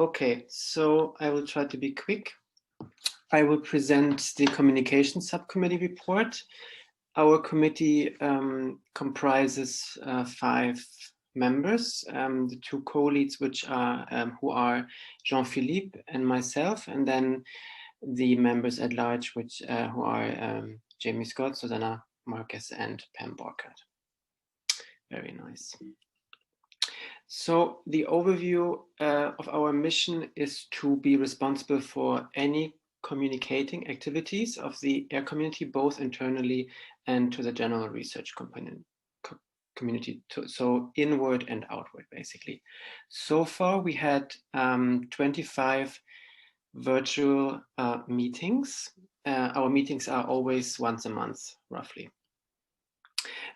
Okay, so I will try to be quick. I will present the communication subcommittee report. Our committee comprises 5 members, the 2 co-leads, who are Jean-Philippe and myself, and then the members at large, who are Jamie Scott, Susanna Marquez, and Pam Buerckert. Very nice. So the overview of our mission is to be responsible for any communicating activities of the AIR community, both internally and to the general research community, so inward and outward, basically. So far, we had 25 virtual meetings. Our meetings are always once a month, roughly.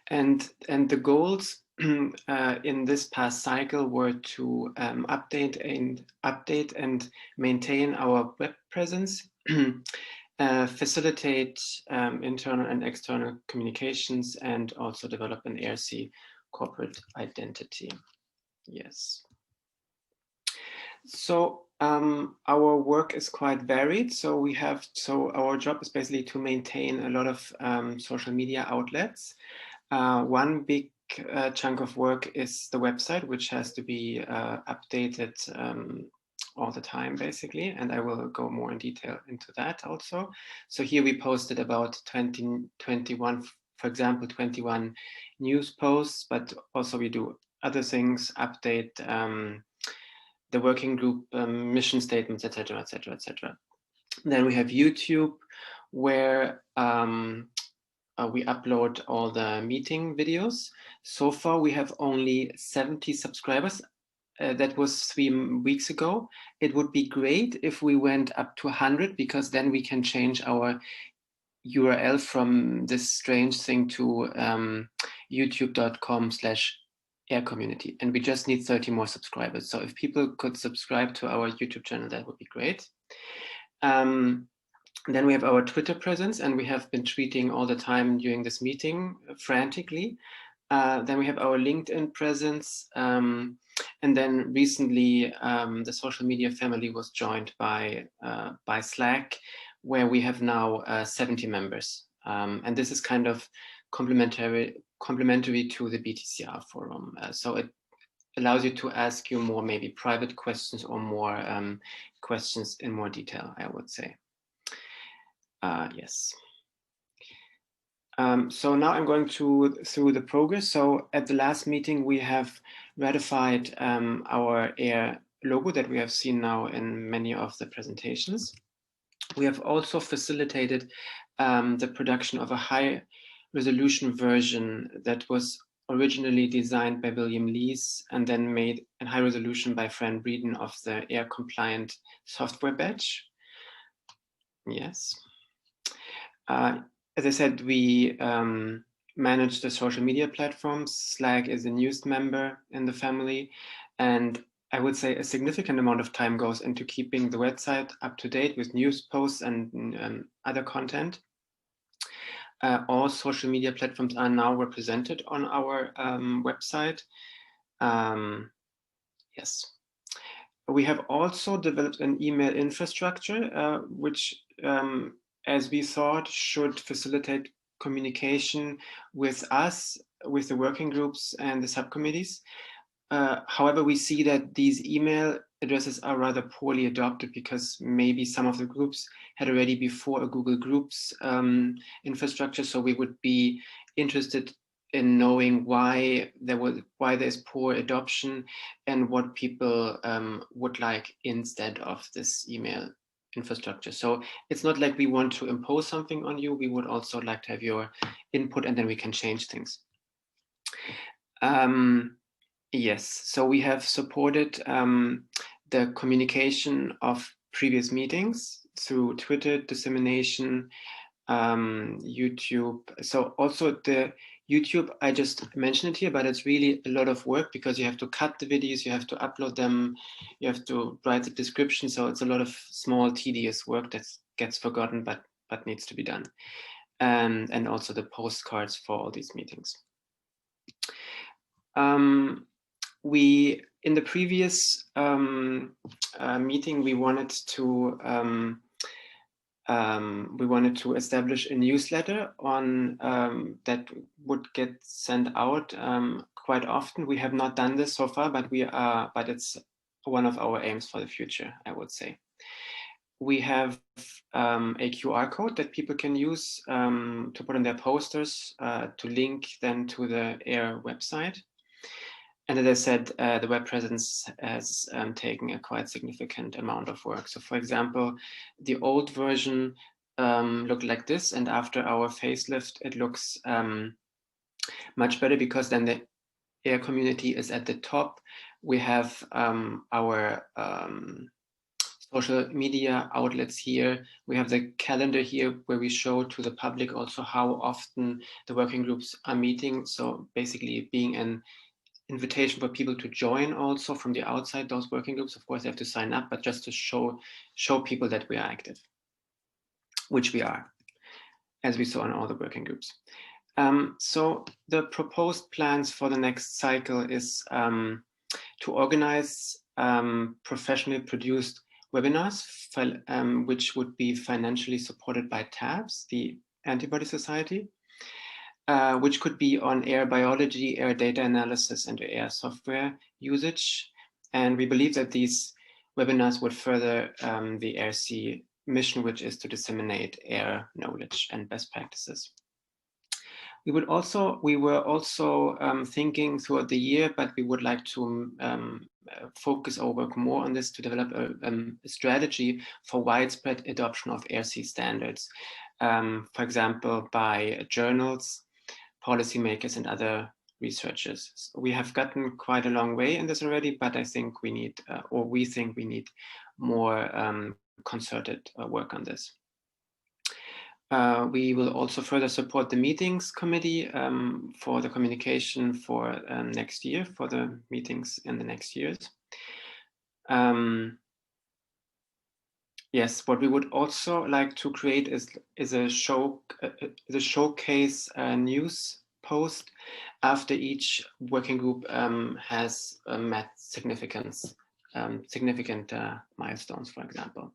And the goals in this past cycle were to update and maintain our web presence, facilitate internal and external communications, and also develop an AIRR-C corporate identity. Yes. So our work is quite varied. So our job is basically to maintain a lot of social media outlets. One big chunk of work is the website, which has to be updated all the time, basically, and I will go more in detail into that also. So here we posted about 21, for example, 21 news posts, but also we do other things, update the working group mission statements, etc., etc., etc. Then we have YouTube, where we upload all the meeting videos. So far, we have only 70 subscribers. That was 3 weeks ago. It would be great if we went up to 100, because then we can change our URL from this strange thing to youtube.com/aircommunity. And we just need 30 more subscribers. So if people could subscribe to our YouTube channel, that would be great. Then we have our Twitter presence, and we have been tweeting all the time during this meeting frantically. Then we have our LinkedIn presence. And then recently, the social media family was joined by Slack, where we have now 70 members. And this is kind of complementary to the BTCR forum. So it allows you to ask you more maybe private questions or more questions in more detail, I would say. Yes. So now I'm going through the progress. So at the last meeting, we have ratified our AIR logo that we have seen now in many of the presentations. We have also facilitated the production of a high resolution version that was originally designed by William Lees and then made in high resolution by Fran Breeden of the AIR compliant software batch. Yes. As I said, we manage the social media platforms. Slack is a newest member in the family. And I would say a significant amount of time goes into keeping the website up to date with news posts and other content. All social media platforms are now represented on our website. Yes. We have also developed an email infrastructure, which as we thought, should facilitate communication with us, with the working groups and the subcommittees. However, we see that these email addresses are rather poorly adopted, because maybe some of the groups had already before a Google Groups infrastructure. So we would be interested in knowing why there's poor adoption and what people would like instead of this email infrastructure. So it's not like we want to impose something on you. We would also like to have your input, and then we can change things. Yes, so we have supported the communication of previous meetings through Twitter dissemination, YouTube. So also the YouTube, I just mentioned it here, but it's really a lot of work, because you have to cut the videos, you have to upload them, you have to write the description. So it's a lot of small, tedious work that gets forgotten, but needs to be done. And also the postcards for all these meetings. We in the previous meeting, we wanted to establish a newsletter on that would get sent out quite often. We have not done this so far, but it's one of our aims for the future, I would say. We have a QR code that people can use to put on their posters to link then to the AIR website. And as I said, the web presence has taken a quite significant amount of work. So for example, the old version looked like this, and after our facelift, it looks much better because then the AIR community is at the top. We have our social media outlets here. We have the calendar here where we show to the public also how often the working groups are meeting. So basically being an invitation for people to join also from the outside those working groups. Of course, they have to sign up, but just to show people that we are active, which we are, as we saw in all the working groups. So the proposed plans for the next cycle is to organize professionally produced webinars, which would be financially supported by TABS, the Antibody Society, which could be on AIR biology, AIR data analysis, and AIR software usage. And we believe that these webinars would further the AIRR-C mission, which is to disseminate AIR knowledge and best practices. We were also thinking throughout the year, but we would like to focus our work more on this to develop a strategy for widespread adoption of AIRR-C standards. For example, by journals, policymakers, and other researchers. So we have gotten quite a long way in this already, but I think we need, we think we need more concerted work on this. We will also further support the meetings committee for the communication for next year, for the meetings in the next years. Yes, what we would also like to create is a showcase news post after each working group has met significant milestones, for example.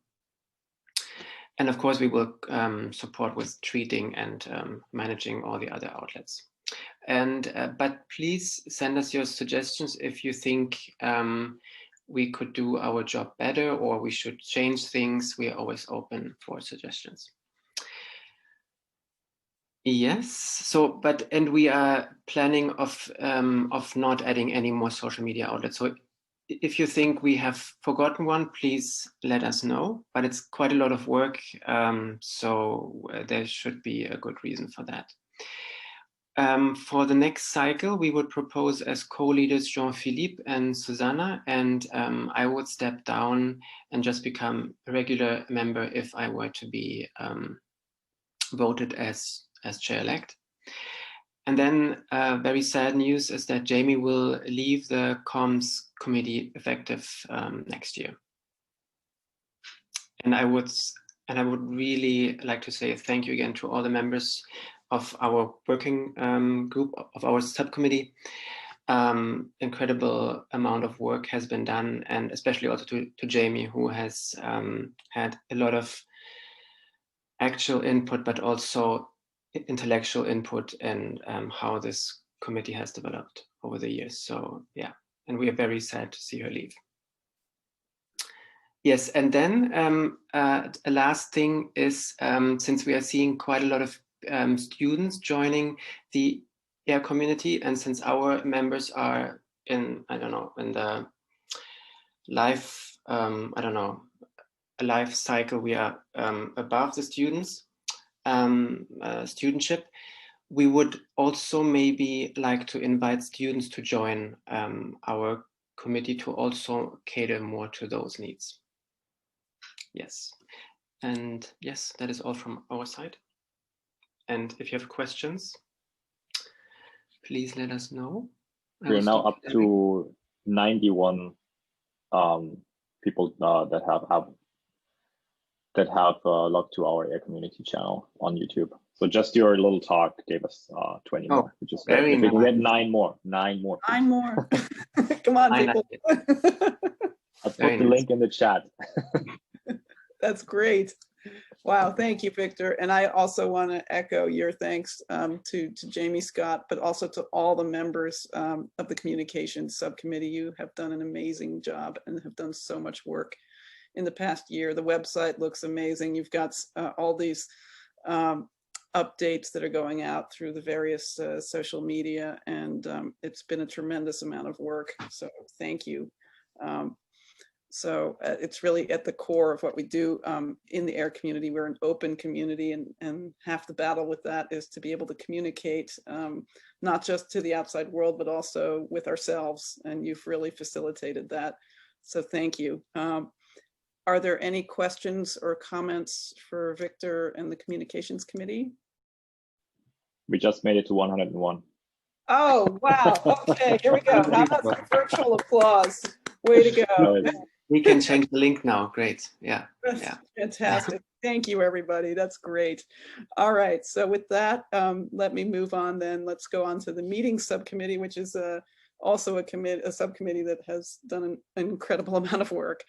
And of course, we will support with treating and managing all the other outlets. And but please send us your suggestions if you think we could do our job better or we should change things. We are always open for suggestions. Yes. So, and we are planning of not adding any more social media outlets. So if you think we have forgotten one, please let us know, but it's quite a lot of work, so there should be a good reason for that. For the next cycle, we would propose as co-leaders Jean-Philippe and Susanna, and I would step down and just become a regular member if I were to be voted as chair-elect. And then very sad news is that Jamie will leave the comms committee effective next year. And I would really like to say thank you again to all the members of our working group, of our subcommittee. Incredible amount of work has been done, and especially also to Jamie, who has had a lot of actual input, but also intellectual input in how this committee has developed over the years. So yeah, and we are very sad to see her leave. Yes, and then a last thing is, since we are seeing quite a lot of students joining the AIR community, and since our members are in, I don't know, in the life, I don't know, a life cycle, we are above the students, studentship, we would also maybe like to invite students to join our committee to also cater more to those needs. Yes, and yes, that is all from our side. And if you have questions, please let us know. We're now up to 91 people that that have logged to our AIR community channel on YouTube. So just your little talk gave us 20 more, which is great. If we can get 9 more. 9 more. 9 more. Come on, people. I'll put the link in the chat. That's great. Wow, thank you, Victor. And I also want to echo your thanks to Jamie Scott, but also to all the members of the communications subcommittee. You have done an amazing job and have done so much work in the past year. The website looks amazing. You've got all these updates that are going out through the various social media, and it's been a tremendous amount of work. So thank you. So it's really at the core of what we do in the AIR community. We're an open community, and half the battle with that is to be able to communicate not just to the outside world, but also with ourselves. And you've really facilitated that. So thank you. Are there any questions or comments for Victor and the communications committee? We just made it to 101. Oh, wow. Okay, here we go. How about some virtual applause? Way to go. We can change the link now. Great. Yeah. That's fantastic. Thank you, everybody. That's great. All right. So with that, let me move on then. Let's go on to the meeting subcommittee, which is also a subcommittee that has done an incredible amount of work.